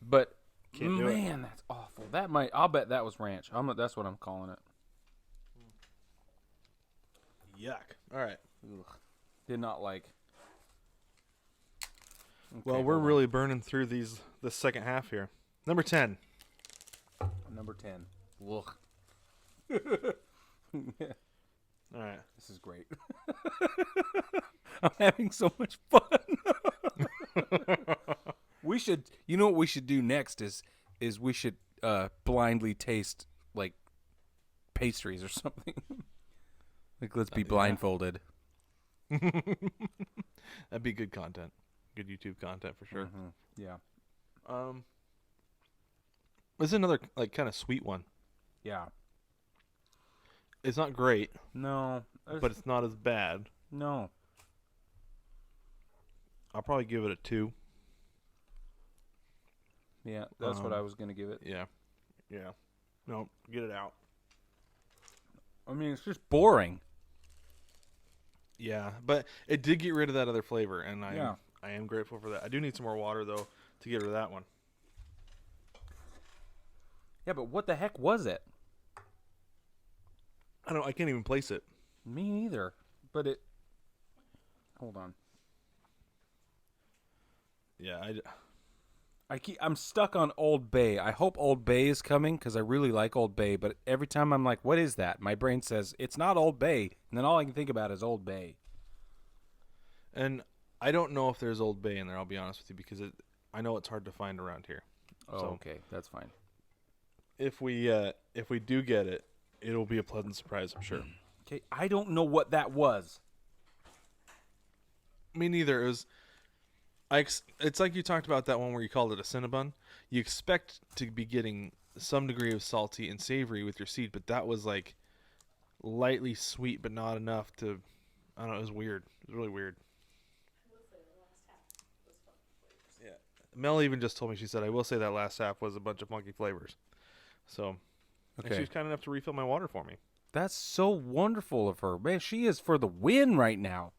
But Can't do it. man, that's awful. I'll bet that was ranch. That's what I'm calling it. Yuck. All right. Ugh. Did not like. Okay, Well, we're really burning through the second half here. Number 10. Number 10. Ugh. All right. This is great. I'm having so much fun. We should. You know what we should do next is we should blindly taste like pastries or something. Like let's be blindfolded. That'd be good content. Good YouTube content for sure. Mm-hmm. Yeah. This is another like kind of sweet one. Yeah. It's not great, No. but it's not as bad. No. I'll probably give it a 2. Yeah, that's what I was gonna give it. Yeah. Yeah. No, get it out. I mean, it's just boring. Yeah, but it did get rid of that other flavor, and I am grateful for that. I do need some more water though to get rid of that one. Yeah, but what the heck was it? I can't even place it. Me neither. But it. Hold on. Yeah, I'm stuck on Old Bay. I hope Old Bay is coming because I really like Old Bay. But every time I'm like, what is that? My brain says, it's not Old Bay. And then all I can think about is Old Bay. And I don't know if there's Old Bay in there, I'll be honest with you, because I know it's hard to find around here. Oh, So okay. That's fine. if we do get it, it'll be a pleasant surprise, I'm sure. Okay, I don't know what that was. Me neither. It was. It's like you talked about that one where you called it a Cinnabon. You expect to be getting some degree of salty and savory with your seed, but that was like lightly sweet, but not enough to. I don't know. It was weird. It was really weird. Yeah. Mel even just told me. She said, "I will say that last half was a bunch of funky flavors." So, and she was kind enough to refill my water for me. That's so wonderful of her. Man, she is for the win right now.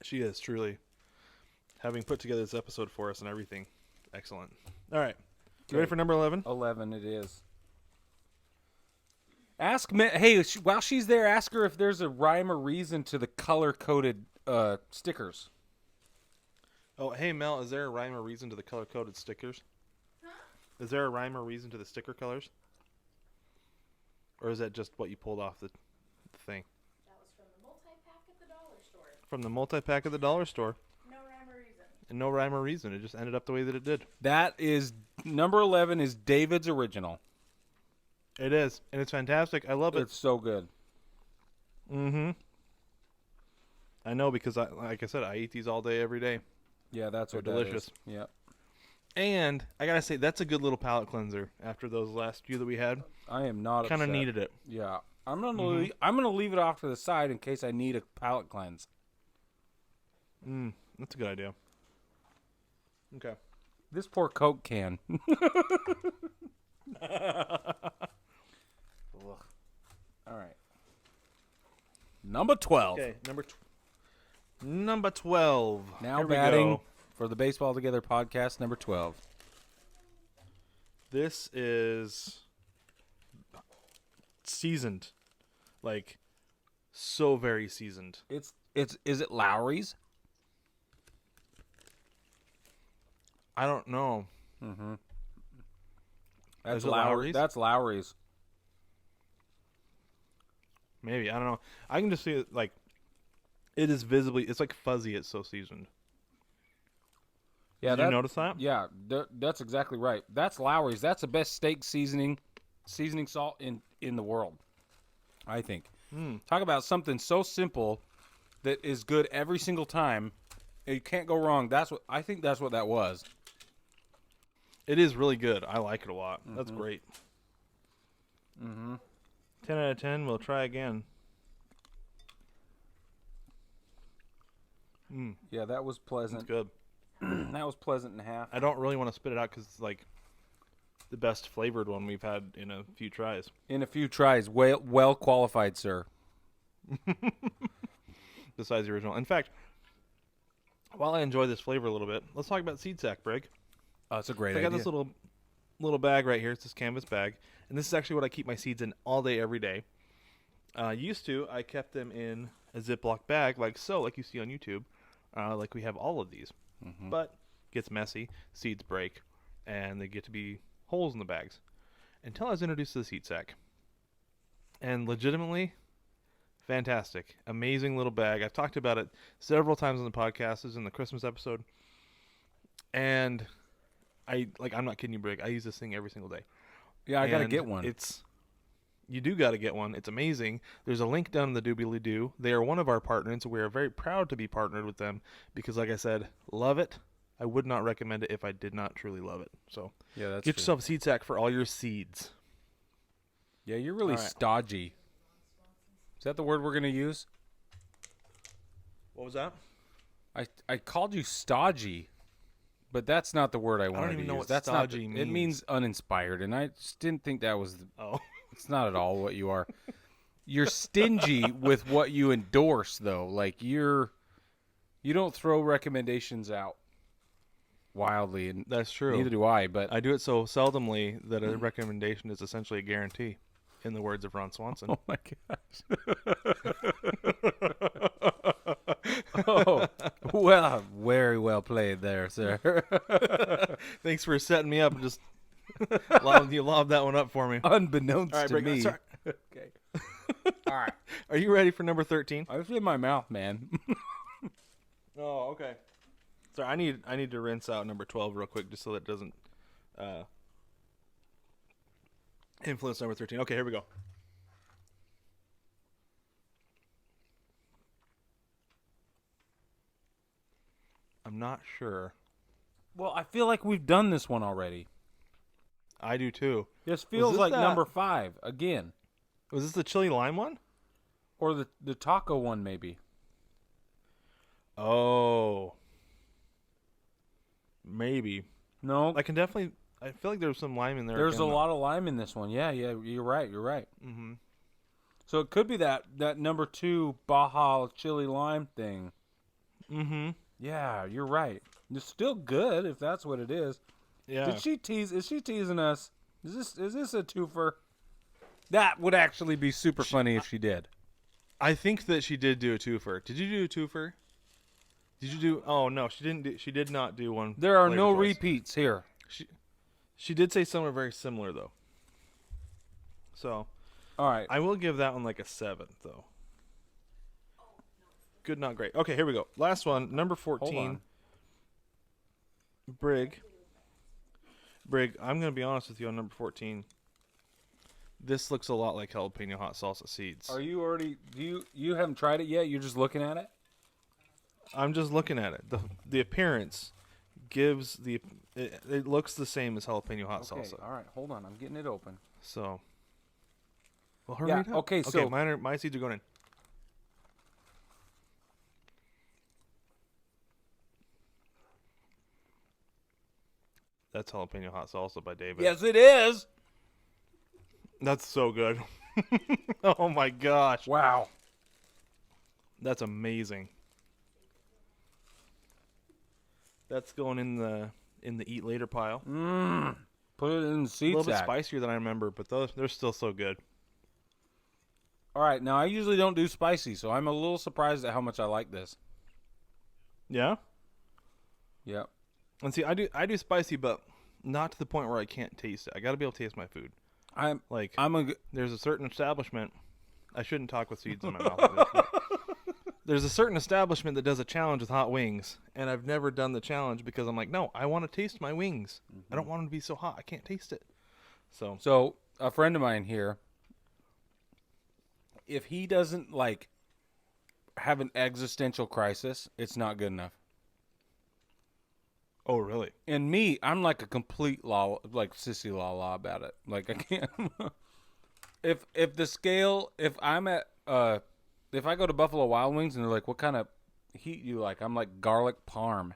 She is truly, having put together this episode for us and everything. Excellent. All right. You ready for number 11? 11 it is. Hey, while she's there, ask her if there's a rhyme or reason to the color-coded stickers. Oh, hey, Mel, is there a rhyme or reason to the color-coded stickers? Huh? Is there a rhyme or reason to the sticker colors? Or is that just what you pulled off the thing? That was from the multi-pack at the dollar store. From the multi-pack at the dollar store. No rhyme or reason. And no rhyme or reason. It just ended up the way that it did. That is, number 11 is David's original. It is. And it's fantastic. I love it. It's so good. Mm-hmm. I know because, like I said, I eat these all day, every day. Yeah, that's They're what delicious. That is. Yeah. And I gotta say, that's a good little palate cleanser after those last few that we had. I am not Kind of upset. needed it. Yeah. I'm gonna leave it off to the side in case I need a palate cleanse. That's a good idea. Okay. This poor Coke can. All right. Number 12. Okay, Number 12. Now Here we batting go. for the Baseball Together podcast, number 12. This is seasoned. Like, so very seasoned. Is it Lowry's? I don't know. Mm-hmm. Is it Lowry's? That's Lowry's. Maybe. I don't know. I can just see it, like, it is visibly, it's like fuzzy, it's so seasoned. Yeah, Did you notice that? Yeah, that's exactly right. That's Lowry's. That's the best steak seasoning salt in the world, I think. Talk about something so simple that is good every single time. You can't go wrong. I think that's what that was. It is really good. I like it a lot. That's great. 10 out of 10. We'll try again. Yeah, that was It's pleasant. good. That was pleasant and a half. I don't really want to spit it out because it's like the best flavored one we've had in a few tries. In a few tries, well qualified, sir. Besides the original. In fact, while I enjoy this flavor a little bit, let's talk about seed sack, Brig. Oh, that's a great I idea. got this little bag right here. It's this canvas bag, and this is actually what I keep my seeds in all day, every day. Used to, I kept them in a Ziploc bag, like so, like you see on YouTube, like we have all of these. But it gets messy, seeds break, and they get to be holes in the bags. Until I was introduced to the seed sack, and legitimately, fantastic, amazing little bag. I've talked about it several times on the podcast. This is in the Christmas episode, and I'm not kidding you, Brig. I use this thing every single day. Yeah, I got to And get one. You do got to get one. It's amazing. There's a link down in the doobly-doo. They are one of our partners. We are very proud to be partnered with them because, like I said, love it. I would not recommend it if I did not truly love it. So Yeah, that's get true. yourself a seed sack for all your seeds. Yeah, you're really All right. stodgy. Is that the word we're going to use? What was that? I called you stodgy, but that's not the word I wanted even to know use. what That's stodgy not. It means. means uninspired, and I just didn't think that was. Oh. It's not at all what you are. You're stingy with what you endorse, though. Like you don't throw recommendations out wildly, and That's true. neither do I. But I do it so seldomly that a recommendation is essentially a guarantee, in the words of Ron Swanson. oh my gosh. Oh, well, very well played there, sir. Thanks for setting me up and just you lobbed that one up for me. Unbeknownst All right, to Brig, me. sorry. Okay. All right. Are you ready for number 13? I was in my mouth, man. Oh, okay. Sorry, I need to rinse out number 12 real quick just so that it doesn't influence number 13. Okay, here we go. I'm not sure. Well, I feel like we've done this one already. I do too. This feels this like that- number 5 again, Was this the chili lime one? or the taco one maybe. Oh. Maybe. No, I feel like there was some lime in there. there's again, a though. lot of lime in this one. Yeah, you're right. Mm-hmm. So it could be that number 2 Baja chili lime thing. Mm-hmm. Yeah, you're right. It's still good if that's what it is. Yeah. Is she teasing us? Is this a twofer? That would actually be super funny if she did. I think that she did do a twofer. Did you do a twofer? Did you do? Oh no, she didn't. She did not do one. There are flavor no twice. repeats here. She did say somewhere very similar though. So All right. I will give that one like a 7 though. Good, not great. Okay, here we go. Last one, number 14. Hold on. Brig, I'm gonna be honest with you on number 14. This looks a lot like jalapeno hot salsa seeds. Are you already? You haven't tried it yet? You're just looking at it. I'm just looking at it. The appearance gives it looks the same as jalapeno hot Okay. salsa. All right. Hold on. I'm getting it open. So, well, hurry Yeah, it up. okay, so- my seeds are going in. That's jalapeno hot salsa by David. Yes, it is. That's so good. Oh my gosh. Wow. That's amazing. That's going in the eat later pile. Put it in the A seed little bit sack. spicier than I remember, but they're still so good. All right, now I usually don't do spicy, so I'm a little surprised at how much I like this. Yeah. Yep. And see, I do spicy, but not to the point where I can't taste it. I got to be able to taste my food. There's a certain establishment. I shouldn't talk with seeds in my mouth. There's a certain establishment that does a challenge with hot wings, and I've never done the challenge because I'm like, no, I want to taste my wings. I don't want them to be so hot. I can't taste it. So a friend of mine here, if he doesn't like have an existential crisis, it's not good enough. Oh, really? And me, I'm like a complete sissy la about it. Like I can't. if the scale, if I'm at if I go to Buffalo Wild Wings and they're like, what kind of heat you like? I'm like garlic parm.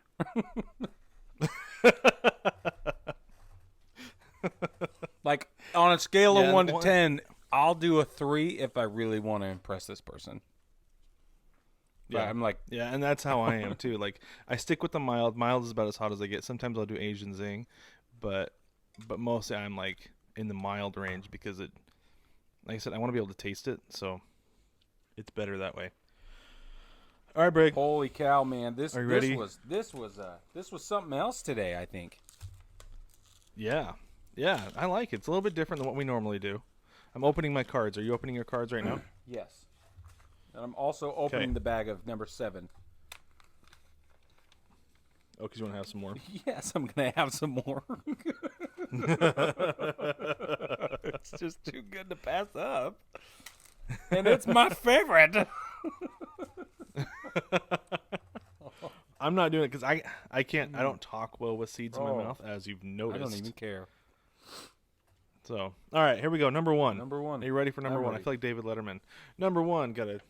Like on a scale of 1 to 10, I'll do a 3 if I really want to impress this person. Yeah, I'm like, and that's how I am too. Like I stick with the mild. Mild is about as hot as I get. Sometimes I'll do Asian zing, but mostly I'm like in the mild range because it, like I said, I want to be able to taste it, so it's better that way. All right, Brig. holy cow, man! This ready? was something else today. I think. Yeah, I like it. It's a little bit different than what we normally do. I'm opening my cards. Are you opening your cards right now? Yes. And I'm also opening the bag of number 7. Oh, because you want to have some more? Yes, I'm going to have some more. It's just too good to pass up. And it's my favorite. I'm not doing it because I can't. I don't talk well with seeds in my mouth, as you've noticed. I don't even care. So, all right, here we go. Number 1. Are you ready for number 1? ready. I feel like David Letterman. Number 1, got to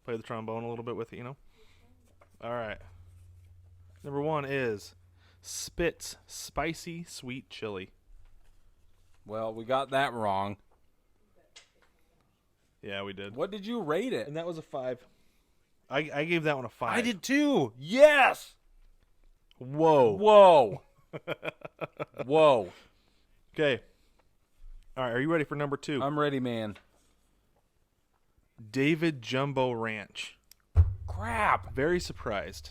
play the trombone a little bit with it, you know? All right. Number 1 is Spitz Spicy Sweet Chili. Well, we got that wrong. Yeah, we did. What did you rate it? And that was a 5. I gave that one a 5. I did too. Yes. Whoa. Whoa. Whoa. Okay. All right, are you ready for number 2? I'm ready, man. David Jumbo Ranch. Crap. Very surprised.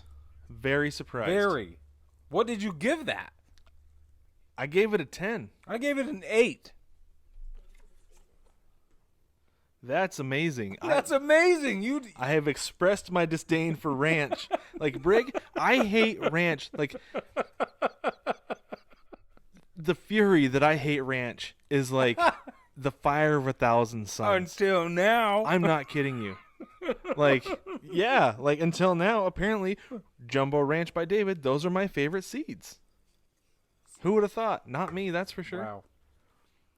Very surprised. Very. What did you give that? I gave it a 10. I gave it an 8. That's amazing. That's amazing. I have expressed my disdain for ranch. Like, Brig, I hate ranch. Like, the fury that I hate ranch is like the fire of 1,000 suns. Until now. I'm not kidding you. Like, yeah, like until now, apparently, Jumbo Ranch by David, those are my favorite seeds. Who would have thought? Not me, that's for sure. Wow.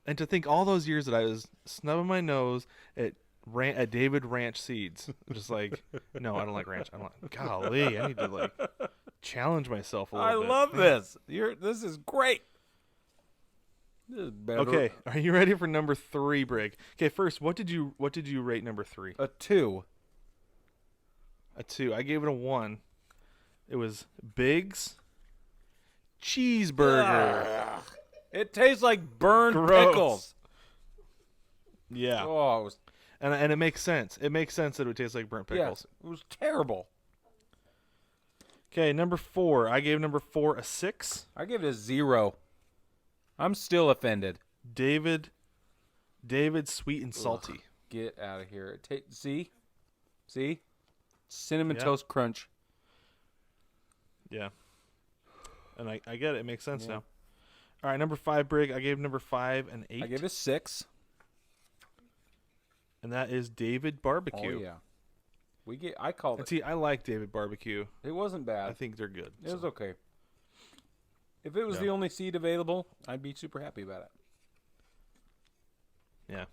And to think all those years that I was snubbing my nose at David Ranch seeds, just like, no, I don't like ranch. I'm like, golly, I need to like challenge myself a little bit. I love this. This is great. This is better. Okay, are you ready for number 3, Brig? Okay, first, what did you rate number 3? A 2. A 2. I gave it a 1. It was Big's Cheeseburger. It tastes like burned Gross. pickles. Yeah. Oh, it was, And it makes sense. It makes sense that it would taste like burnt pickles. It was terrible. Okay, number 4. I gave number 4 a 6. I give it a 0. I'm still offended. David Sweet and Salty. Get out of here. See? Cinnamon Yeah. Toast Crunch. Yeah. And I get it. It makes sense now. All right, number 5, Brig. I gave number 5 an 8. I gave it a 6. And that is David Barbecue. Oh, yeah. I called And it. see, I like David Barbecue. It wasn't bad. I think they're good. It was okay. If it was the only seed available, I'd be super happy about it. Yeah.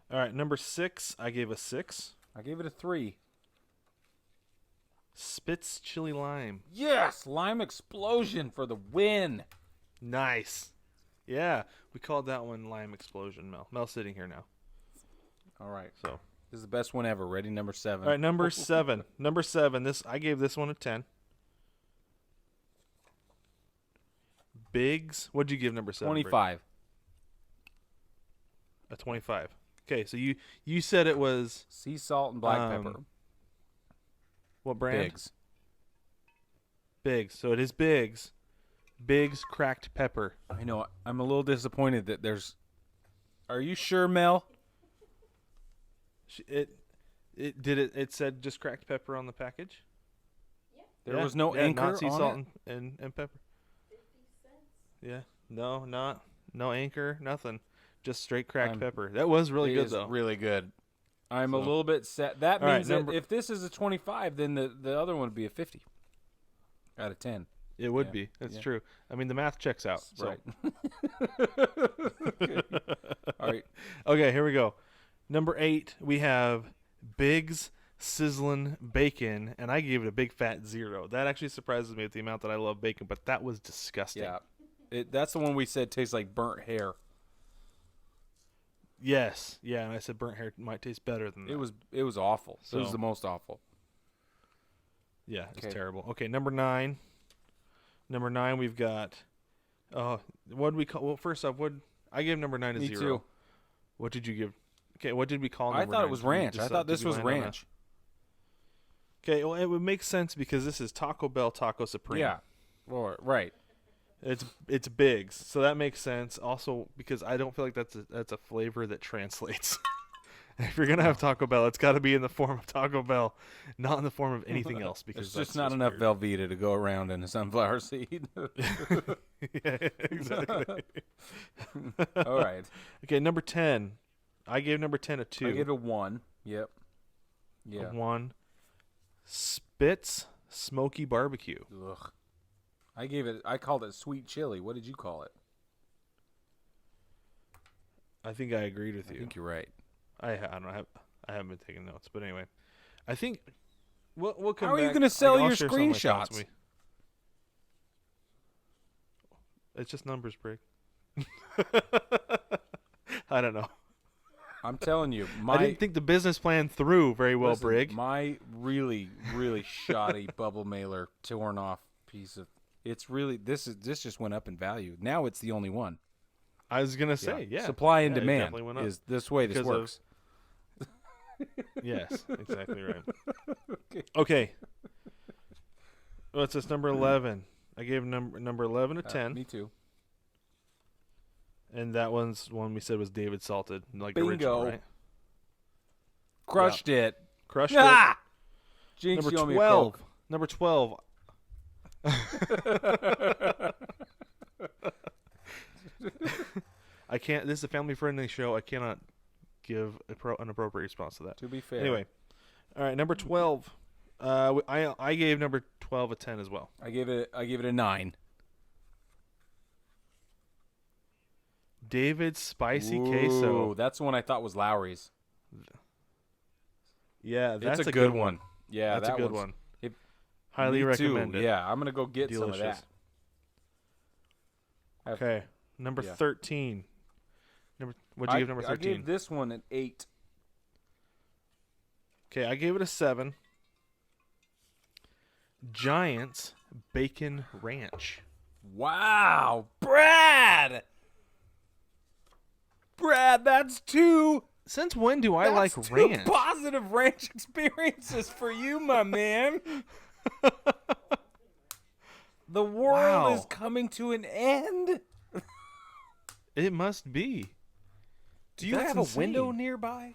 All right, number 6, I gave a 6. I gave it a 3. Spitz Chili Lime. Yes! Lime Explosion for the win. Nice. Yeah, we called that one Lime Explosion, Mel. Mel's sitting here now. All right. So, This is the best one ever. Ready? Number 7. all right, number 7. Number 7. I gave this one a 10. Biggs. What'd you give number 7? Brick? 25. A 25. Okay, so you said it was Sea salt and black pepper. what brand? Biggs. Biggs. So it is Biggs. Biggs cracked pepper. I know. I'm a little disappointed that there's. Are you sure, Mel? It said just cracked pepper on the package? There was no anchor not sea on salt it? and pepper. 50 cents. Yeah. No anchor, nothing. Just straight cracked pepper. That was really good though. Really good. I'm a little bit sad. That means that if this is a 25, then the other one would be a 50 out of 10. It would be. That's true. I mean, the math checks out. So. Right. Okay. All right. Okay, here we go. Number 8, we have Biggs Sizzlin' Bacon, and I gave it a big fat 0. That actually surprises me with the amount that I love bacon, but that was disgusting. Yeah. That's the one we said tastes like burnt hair. Yes. Yeah, and I said burnt hair might taste better than that. It was awful. So, it was the most awful. Yeah, it's terrible. Okay, number 9. Number 9, we've got. What did we call? Well, first off, I gave number 9 a 0. Me too. What did you give? Okay, what did we call number 9? I thought it was ranch. I thought this was ranch. Okay, well, it would make sense because this is Taco Bell Taco Supreme. Yeah. Well, right. It's Biggs, so that makes sense. Also, because I don't feel like that's a flavor that translates. If you're gonna have Taco Bell, it's got to be in the form of Taco Bell, not in the form of anything else. Because there's just not enough weird. Velveeta to go around in a sunflower seed. Yeah, exactly. All right. Okay, number 10. I gave number 10 a 2. I gave it a 1. Yep. Yeah. A 1. Spitz Smoky Barbecue. Ugh. I called it sweet chili. What did you call it? I think I agreed with you. I think you're right. I don't have. I haven't been taking notes, but anyway, I think we'll come. How are you back. going to sell I'll your share some of my thoughts screenshots? with you. It's just numbers, Brig. I don't know. I'm telling you, I didn't think the business plan through very well, listen, Brig. My really, really shoddy bubble mailer torn off piece of. It's really this just went up in value. Now it's the only one. I was gonna say, yeah. Supply and it demand definitely went up. is this way this Because works. Yes, exactly right. Okay. What's this? Number 11. I gave number 11 a 10. Me too. And that one's one we said was David salted, like Bingo. original, right? Crushed it. Crushed Ah! Jinx, it. you owe Number me a 12. Coke. Number 12. I can't. This is a family-friendly show. I cannot give an appropriate response to that. To be fair. Anyway, all right. Number 12. I gave number 12 a 10 as well. I gave it a 9. David's spicy Ooh, queso. that's the one I thought was Lowry's. Yeah, that's it's a good one. Yeah, that's that a good one's- one. It, Highly me recommend too. it. Yeah, I'm gonna go get some of Delicious. that. Okay, number Yeah. 13. What'd you give number 13? I gave this one an 8. Okay, I gave it a 7. Giants Bacon Ranch. Wow, Brad, that's two. Since when do I like That's two ranch? positive ranch experiences for you, my man. The world is coming to an end. It must be. Do you That's have insane. a window nearby?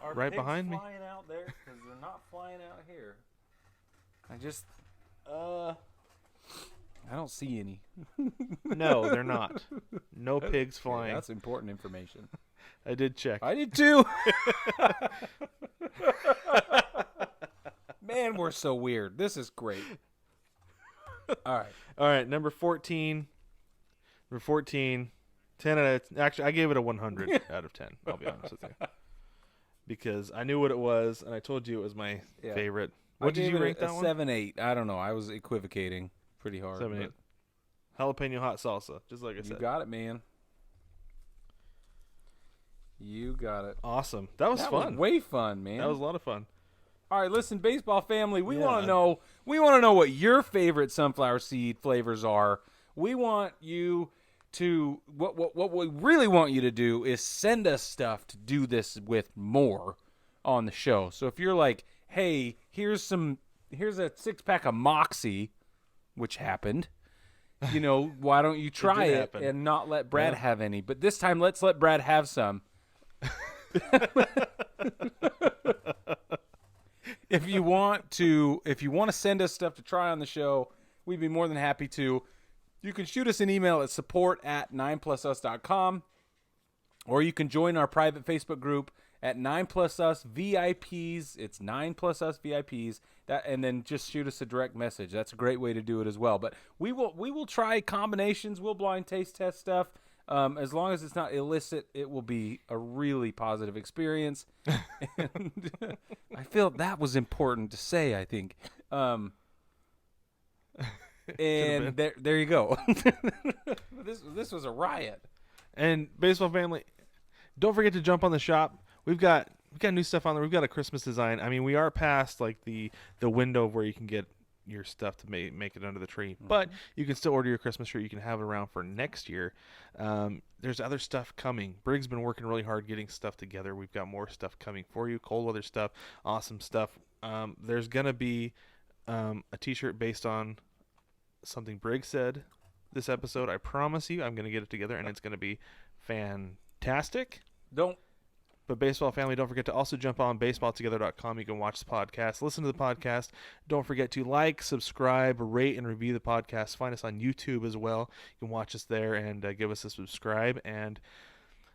Are Right pigs behind me. flying out there? Because they're not flying out here. I don't see any. No, they're not. No pigs Okay, flying. that's important information. I did check. I did too. Man, we're so weird. This is great. All right. Number 14. Number 14. 10 out of... Actually, I gave it a 100 out of 10. I'll be honest with you. Because I knew what it was, and I told you it was my favorite. What did you rank that one? 7-8. I don't know. I was equivocating pretty hard. 7-8. Jalapeno hot salsa, just like I You said. got it, man. You got it. Awesome. That was fun. Was way fun, man. That was a lot of fun. All right, listen, baseball family, we Yeah. want to know what your favorite sunflower seed flavors are. We want you to what we really want you to do is send us stuff to do this with more on the show. So if you're like, "Hey, here's a 6-pack of Moxie," which happened, why don't you try it happen. and not let Brad have any? But this time let's let Brad have some. If you want to send us stuff to try on the show, we'd be more than happy to. You can shoot us an email at support@9plusus.com, or you can join our private Facebook group at 9plusus VIPs. It's 9plusus VIPs. And then just shoot us a direct message. That's a great way to do it as well. But we will try combinations. We'll blind taste test stuff. As long as it's not illicit, it will be a really positive experience. And I feel that was important to say, I think. And there you go. This was a riot. And baseball family, don't forget to jump on the shop. We've got new stuff on there. We've got a Christmas design. I mean, we are past like the window where you can get your stuff to make it under the tree, but you can still order your Christmas tree. You can have it around for next year. There's other stuff coming. Brig's been working really hard getting stuff together. We've got more stuff coming for you. Cold weather stuff, awesome stuff. There's gonna be a t-shirt based on something Brig said this episode. I promise you, I'm gonna get it together, and it's gonna be fantastic. But baseball family, don't forget to also jump on baseballtogether.com. You can watch the podcast, listen to the podcast. Don't forget to like, subscribe, rate, and review the podcast. Find us on YouTube as well. You can watch us there and give us a subscribe. And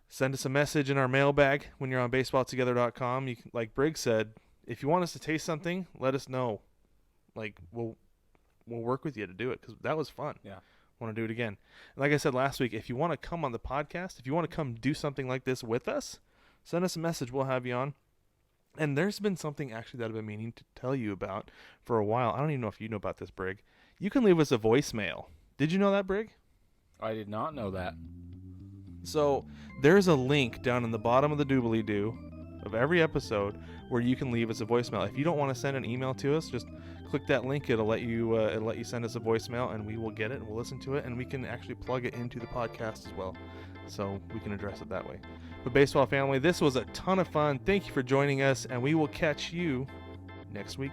send us a message in our mailbag when you're on baseballtogether.com. You can, like Brig said, if you want us to taste something, let us know. Like, we'll work with you to do it because that was fun. Yeah. Want to do it again. And like I said last week, if you want to come on the podcast, if you want to come do something like this with us, send us a message. We'll have you on. And there's been something actually that I've been meaning to tell you about for a while. I don't even know if you know about this, Brig. You can leave us a voicemail. Did you know that, Brig? I did not know that. So there's a link down in the bottom of the doobly-doo of every episode where you can leave us a voicemail. If you don't want to send an email to us, just click that link. It'll let you send us a voicemail, and we will get it and we'll listen to it, and we can actually plug it into the podcast as well. So we can address it that way. But baseball family, this was a ton of fun. Thank you for joining us, and we will catch you next week.